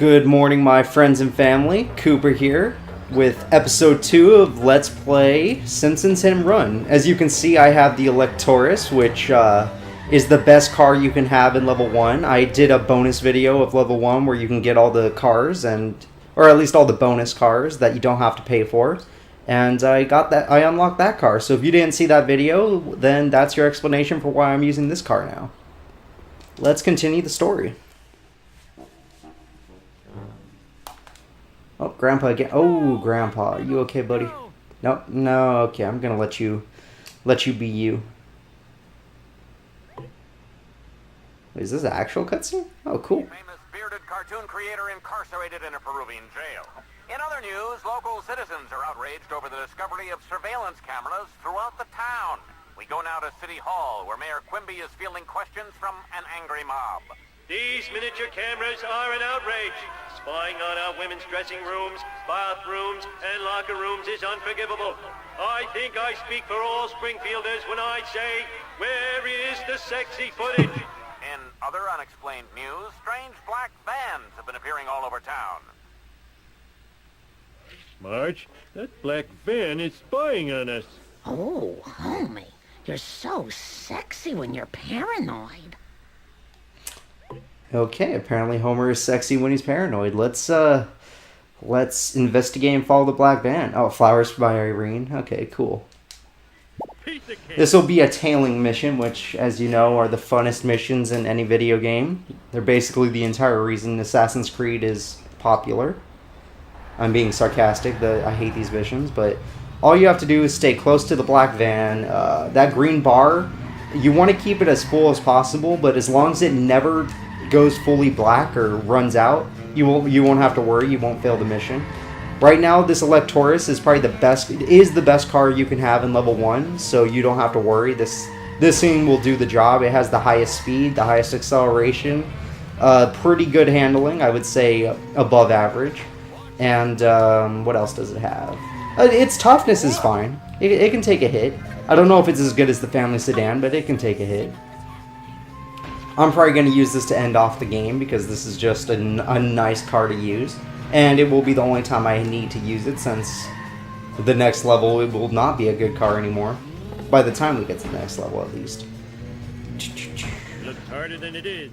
Good morning, my friends and family. Cooper here with episode 2 of Let's Play Simpsons Hit and Run. As you can see, I have the Electoris, which is the best car you can have in level 1. I did a bonus video of level 1 where you can get all the cars, or at least all the bonus cars that you don't have to pay for. And I unlocked that car. So if you didn't see that video, then that's your explanation for why I'm using this car now. Let's continue the story. Oh, Grandpa again. Oh, Grandpa, are you okay, buddy? No, no, okay, I'm gonna let you be you. Wait, is this an actual cutscene? Oh, cool. Famous bearded cartoon creator incarcerated in a Peruvian jail. In other news, local citizens are outraged over the discovery of surveillance cameras throughout the town. We go now to City Hall, where Mayor Quimby is fielding questions from an angry mob. These miniature cameras are an outrage. Spying on our women's dressing rooms, bathrooms, and locker rooms is unforgivable. I think I speak for all Springfielders when I say, where is the sexy footage? In other unexplained news, strange black vans have been appearing all over town. Marge, that black van is spying on us. Oh, homie, you're so sexy when you're paranoid. Okay, apparently Homer is sexy when he's paranoid. Let's investigate and follow the black van. Oh, flowers by Irene. Okay, cool. This will be a tailing mission, which, as you know, are the funnest missions in any video game. They're basically the entire reason Assassin's Creed is popular. I'm being sarcastic. I hate these missions, but all you have to do is stay close to the black van. That green bar, you want to keep it as full as possible, but as long as it never goes fully black or runs out, you won't have to worry. You won't fail the mission. Right now, this Electoris is probably the best car you can have in level 1, so you don't have to worry. This thing will do the job. It has the highest speed, the highest acceleration, pretty good handling. I would say above average. And what else does it have? Its toughness is fine. It can take a hit. I don't know if it's as good as the family sedan, but it can take a hit. I'm probably going to use this to end off the game because this is just a nice car to use. And it will be the only time I need to use it, since the next level it will not be a good car anymore. By the time we get to the next level, at least. Looks harder than it is.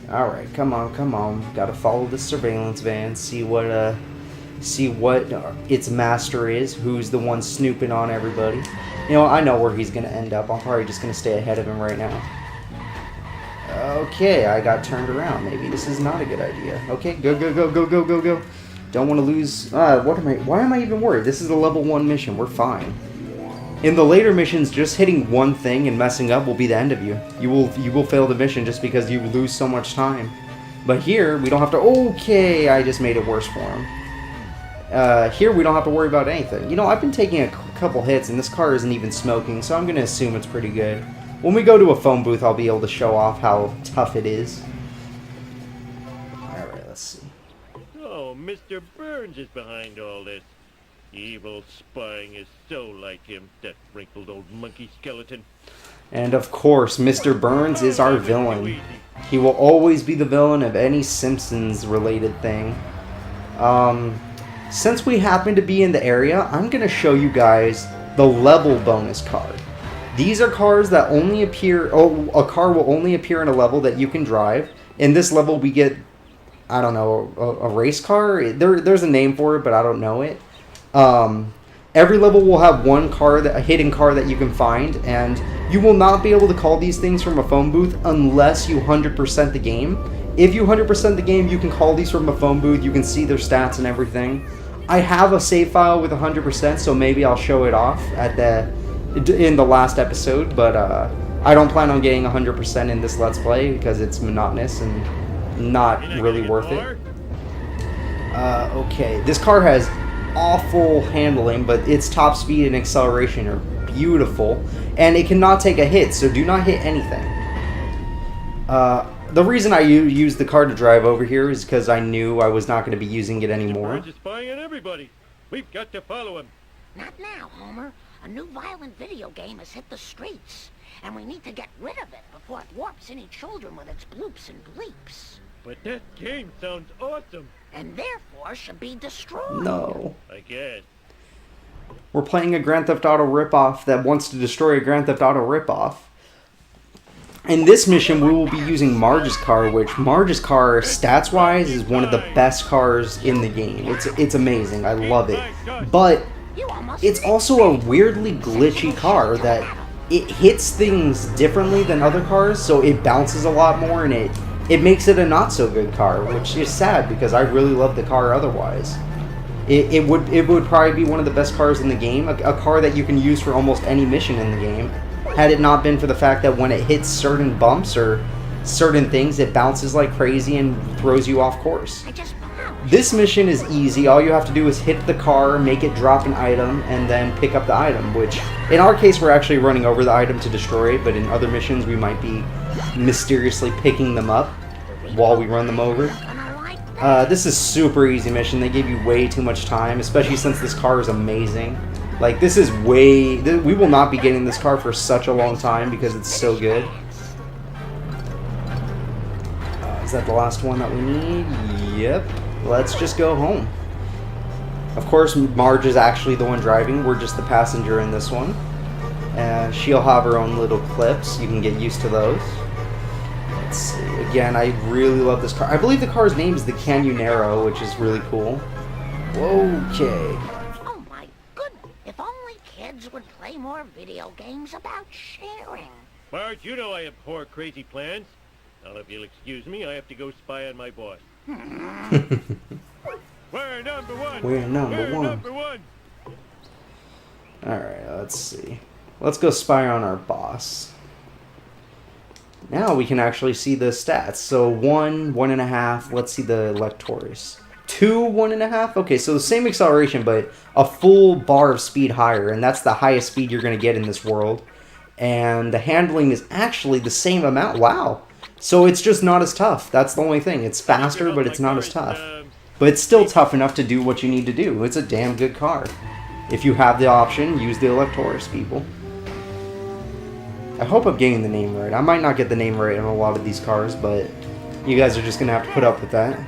Alright, come on. Gotta follow the surveillance van, see what its master is, who's the one snooping on everybody. You know, I know where he's going to end up. I'm probably just going to stay ahead of him right now. Okay, I got turned around. Maybe this is not a good idea. Okay, go. Don't want to lose. Why am I even worried? This is a level 1 mission. We're fine. In the later missions, just hitting one thing and messing up will be the end of you. You will fail the mission just because you lose so much time. But here, we don't have to... Okay, I just made it worse for him. Here, we don't have to worry about anything. You know, I've been taking a couple hits, and this car isn't even smoking, so I'm going to assume it's pretty good. When we go to a phone booth, I'll be able to show off how tough it is. Alright, let's see. Oh, Mr. Burns is behind all this. Evil spying is so like him, that wrinkled old monkey skeleton. And of course, Mr. Burns is our villain. He will always be the villain of any Simpsons-related thing. Since we happen to be in the area, I'm going to show you guys the level bonus card. These are cars that only appear... a car will only appear in a level that you can drive. In this level, we get, I don't know, a race car? There's a name for it, but I don't know it. Every level will have one car, a hidden car that you can find, and you will not be able to call these things from a phone booth unless you 100% the game. If you 100% the game, you can call these from a phone booth. You can see their stats and everything. I have a save file with 100%, so maybe I'll show it off in the last episode, but I don't plan on getting 100% in this Let's Play because it's monotonous and not really worth it. Okay, this car has awful handling, but its top speed and acceleration are beautiful, and it cannot take a hit, so do not hit anything. The reason I used the car to drive over here is because I knew I was not going to be using it anymore. Burns is spying on everybody. We've got to follow him. Not now, Homer. A new violent video game has hit the streets, and we need to get rid of it before it warps any children with its bloops and bleeps. But that game sounds awesome. And therefore should be destroyed. No. I guess. We're playing a Grand Theft Auto ripoff that wants to destroy a Grand Theft Auto ripoff. In this mission, we will be using Marge's car, which Marge's car, stats-wise, is one of the best cars in the game. It's amazing. I love it. But it's also a weirdly glitchy car that it hits things differently than other cars, so it bounces a lot more, and it makes it a not-so-good car, which is sad because I really love the car otherwise. It would probably be one of the best cars in the game, a car that you can use for almost any mission in the game, had it not been for the fact that when it hits certain bumps or certain things, it bounces like crazy and throws you off course. This mission is easy. All you have to do is hit the car, make it drop an item, and then pick up the item, which in our case we're actually running over the item to destroy it, but in other missions we might be mysteriously picking them up while we run them over. This is super easy mission. They gave you way too much time, especially since this car is amazing. Like, this is we will not be getting this car for such a long time because it's so good. Is that the last one that we need? Yep. Let's just go home. Of course, Marge is actually the one driving. We're just the passenger in this one. She'll have her own little clips. You can get used to those. Let's see. Again, I really love this car. I believe the car's name is the Canyonero, which is really cool. Okay. Oh my goodness. If only kids would play more video games about sharing. Marge, you know I abhor crazy plans. Now, if you'll excuse me, I have to go spy on my boss. We're number one. We're number one. Number one. Alright, let's see. Let's go spy on our boss. Now we can actually see the stats. So 1, 1.5. Let's see the Electoris. 2, 1.5. Okay, so the same acceleration, but a full bar of speed higher, and that's the highest speed you're going to get in this world. And the handling is actually the same amount. Wow. So it's just not as tough. That's the only thing. It's faster, but it's not as tough. But it's still tough enough to do what you need to do. It's a damn good car. If you have the option, use the Electoris, people. I hope I'm getting the name right. I might not get the name right on a lot of these cars, but you guys are just going to have to put up with that.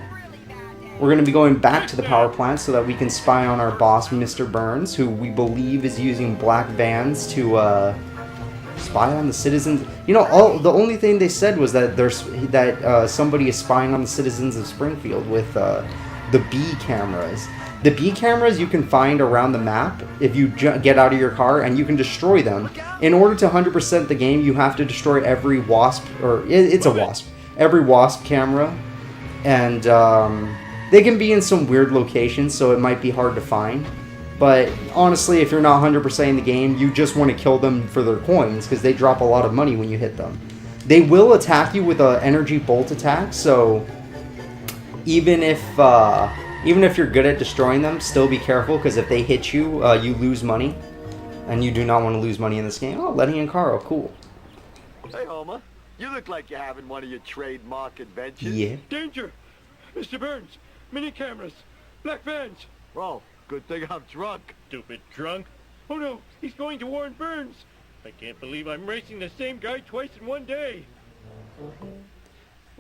We're going to be going back to the power plant so that we can spy on our boss, Mr. Burns, who we believe is using black vans to spy on the citizens. You know, the only thing they said was that somebody is spying on the citizens of Springfield with the B cameras. The B cameras you can find around the map if you get out of your car, and you can destroy them. In order to 100% the game, you have to destroy every wasp, or it's a wasp, every wasp camera, and they can be in some weird locations, so it might be hard to find. But honestly, if you're not 100% in the game, you just want to kill them for their coins, because they drop a lot of money when you hit them. They will attack you with an energy bolt attack, so even if you're good at destroying them, still be careful, because if they hit you, you lose money. And you do not want to lose money in this game. Oh, Lenny and Carl, cool. Hey, Homer. You look like you're having one of your trademark adventures. Yeah. Danger! Mr. Burns, mini cameras, black vans. Well, good thing I'm drunk. Stupid drunk. Oh no, he's going to warn Burns. I can't believe I'm racing the same guy twice in one day.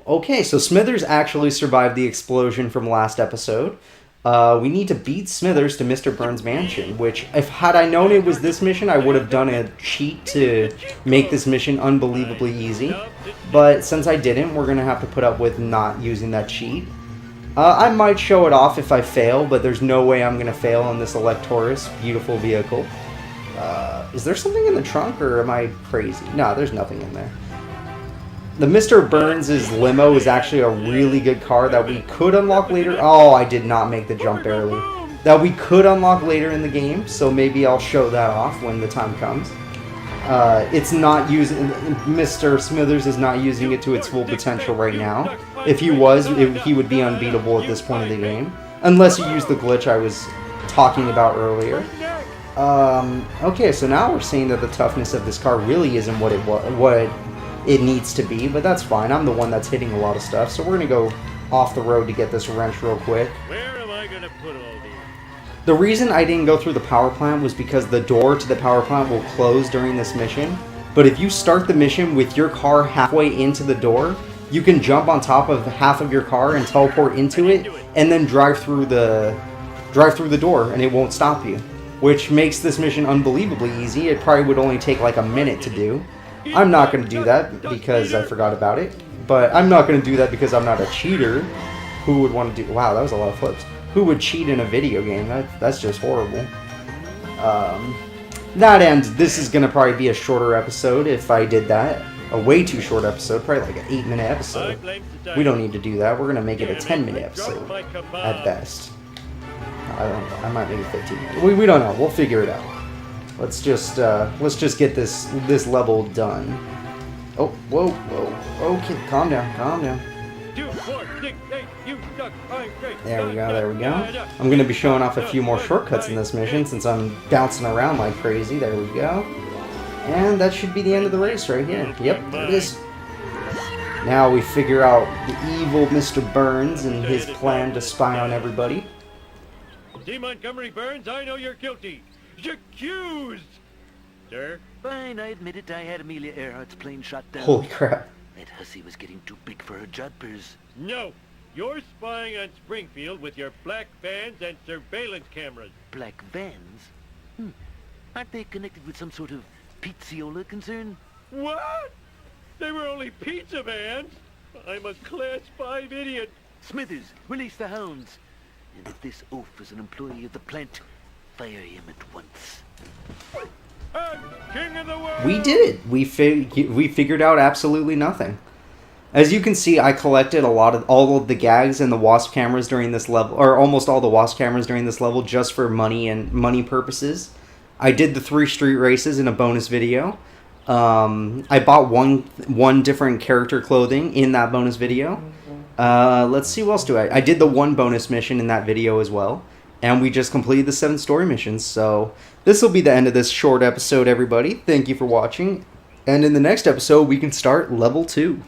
Okay, so Smithers actually survived the explosion from last episode. We need to beat Smithers to Mr. Burns' mansion, which, had I known it was this mission, I would have done a cheat to make this mission unbelievably easy. But since I didn't, we're going to have to put up with not using that cheat. I might show it off if I fail, but there's no way I'm going to fail on this Electoris beautiful vehicle. Is there something in the trunk, or am I crazy? No, there's nothing in there. The Mr. Burns' limo is actually a really good car that we could unlock later. Oh, I did not make the jump barely. That we could unlock later in the game, so maybe I'll show that off when the time comes. It's not using... Mr. Smithers is not using it to its full potential right now. If he was, he would be unbeatable at this point of the game. Unless you use the glitch I was talking about earlier. Okay, so now we're seeing that the toughness of this car really isn't what it needs to be, but that's fine. I'm the one that's hitting a lot of stuff, so we're going to go off the road to get this wrench real quick. Where am I going to put all these? The reason I didn't go through the power plant was because the door to the power plant will close during this mission, but if you start the mission with your car halfway into the door, you can jump on top of half of your car and teleport into it, and then drive through the door, and it won't stop you, which makes this mission unbelievably easy. It probably would only take like a minute to do. I'm not going to do that because I forgot about it, but I'm not going to do that because I'm not a cheater. Who would want to do? Wow, that was a lot of flips. Who would cheat in a video game? That's just horrible. That ends. This is going to probably be a shorter episode if I did that. A way too short episode, probably like an 8-minute episode. We don't need to do that. We're going to make it a 10-minute episode at best. I don't know. I might make it 15 minutes. We don't know. We'll figure it out. Let's just get this level done. Oh, whoa. Okay, calm down. There we go. I'm going to be showing off a few more shortcuts in this mission since I'm bouncing around like crazy. There we go. And that should be the end of the race right here. Yep, there it is. Now we figure out the evil Mr. Burns and his plan to spy on everybody. D. Montgomery Burns, I know you're guilty. You're accused! Sir? Fine, I admit it. I had Amelia Earhart's plane shot down. Holy crap. That hussy was getting too big for her jumpers. No! You're spying on Springfield with your black vans and surveillance cameras. Black vans? Aren't they connected with some sort of Pizziola concern? What? They were only pizza vans? I'm a Class 5 idiot. Smithers, release the hounds. And if this oaf is an employee of the plant, fire him at once. I'm king of the world! We did it. We figured out absolutely nothing. As you can see, I collected all of the gags and the wasp cameras during this level, or almost all the wasp cameras during this level, just for money purposes. I did the 3 street races in a bonus video. I bought one different character clothing in that bonus video. Let's see what else do I did the 1 bonus mission in that video as well. And we just completed the 7 story missions. So this will be the end of this short episode, everybody. Thank you for watching. And in the next episode, we can start level 2.